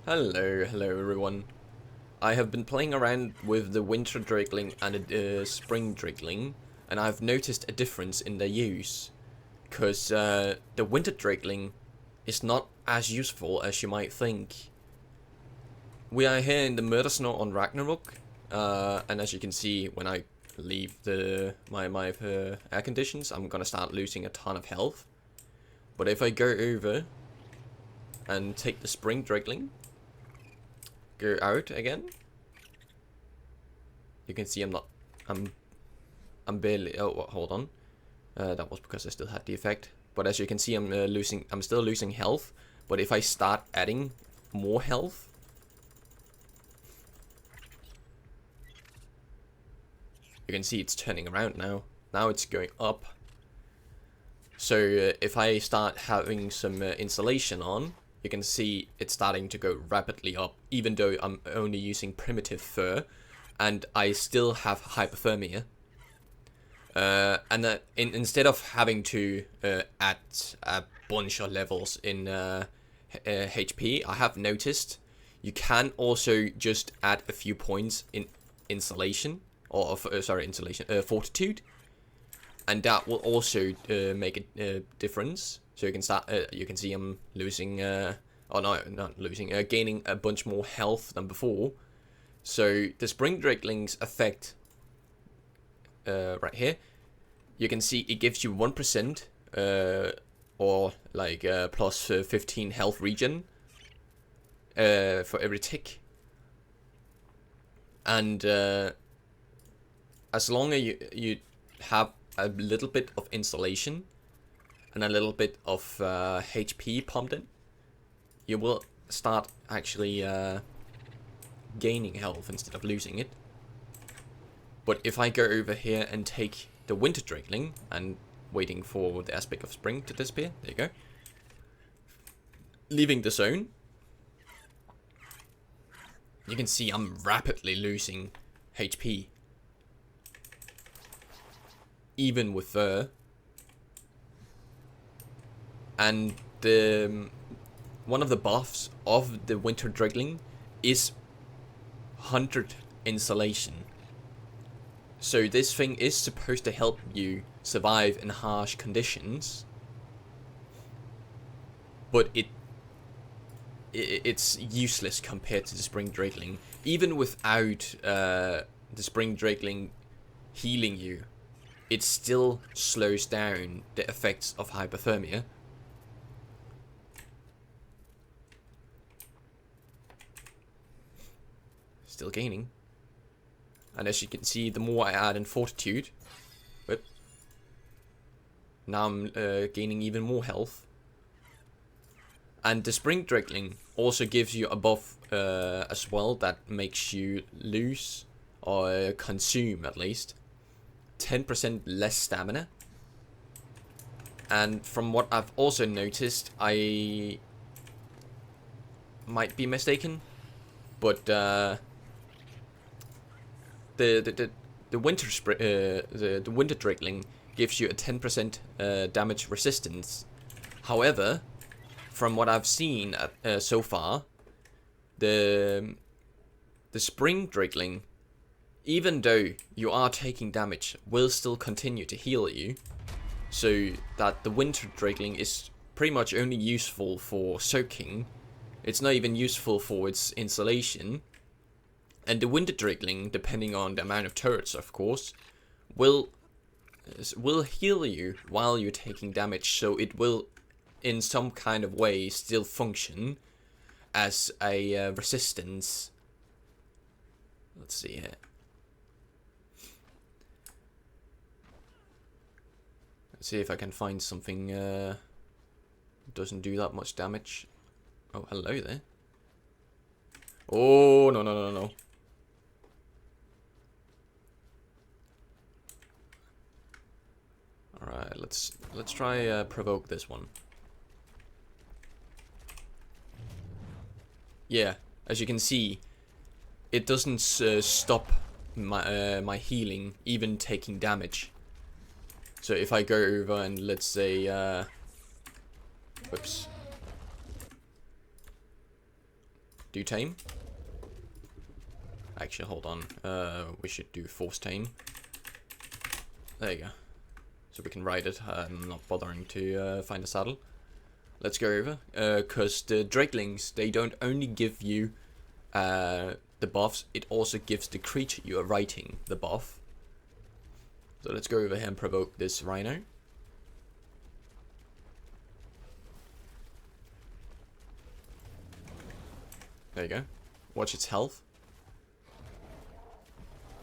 Hello everyone. I have been playing around with the winter Drakeling and the spring Drakeling, and I've noticed a difference in their use. Because the winter Drakeling is not as useful as you might think. We are here in the murder snow on Ragnarok, and as you can see, when I leave my air conditions, I'm gonna start losing a ton of health. But if I go over and take the spring Drakeling, go out again, you can see I'm barely, oh, hold on, that was because I still had the effect, but as you can see I'm still losing health. But if I start adding more health, you can see it's turning around now it's going up. So if I start having some insulation on, you can see it's starting to go rapidly up, even though I'm only using primitive fur, and I still have hypothermia. And instead of having to add a bunch of levels in HP, I have noticed you can also just add a few points in insulation, or fortitude, and that will also make a difference. So you can see I'm losing, oh no, not losing, gaining a bunch more health than before. So the spring drakeling's effect, right here, you can see it gives you 1%, or like plus 15 health regen for every tick. And as long as you have a little bit of insulation and a little bit of HP pumped in, you will start actually gaining health instead of losing it. But if I go over here and take the winter drakeling and waiting for the aspect of spring to disappear, there you go, leaving the zone, you can see I'm rapidly losing HP, even with fur. And one of the buffs of the winter drakeling is 100 insulation. So this thing is supposed to help you survive in harsh conditions, but it's useless compared to the spring drakeling. Even without the spring drakeling healing you, it still slows down the effects of hypothermia. Still gaining. And as you can see, the more I add in fortitude, now I'm gaining even more health. And the spring drakeling also gives you a buff as well that makes you lose, or consume at least, 10% less stamina. And from what I've also noticed, I might be mistaken, but the winter the winter drakeling gives you a 10% damage resistance. However, from what I've seen so far, the spring drakeling, even though you are taking damage, will still continue to heal you. So that the winter drakeling is pretty much only useful for soaking. It's not even useful for its insulation. And the winter drakeling, depending on the amount of turrets, of course, will heal you while you're taking damage. So it will, in some kind of way, still function as a resistance. Let's see here. Let's see if I can find something doesn't do that much damage. Oh, hello there. Oh, no. Alright, let's try provoke this one. Yeah, as you can see, it doesn't stop my healing, even taking damage. So if I go over and let's say, whoops. do tame. Actually, hold on. We should do force tame. There you go. So we can ride it. I'm not bothering to find a saddle. Let's go over. Because the Drakelings, they don't only give you the buffs, it also gives the creature you are riding the buff. So let's go over here and provoke this rhino. There you go. Watch its health.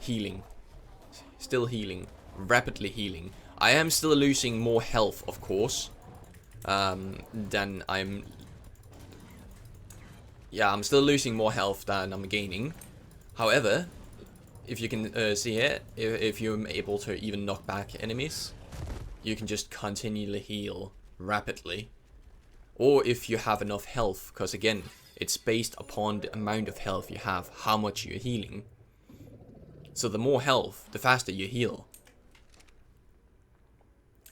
Healing. Still healing. Rapidly healing. I am still losing more health, of course. Than I'm... Yeah, I'm still losing more health than I'm gaining. However, if you can see here, if you're able to even knock back enemies, you can just continually heal rapidly. Or if you have enough health, because again, it's based upon the amount of health you have, how much you're healing. So the more health, the faster you heal.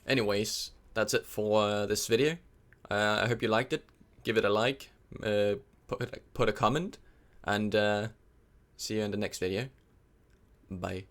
Anyways, that's it for this video. I hope you liked it. Give it a like, put a comment, and see you in the next video. Bye.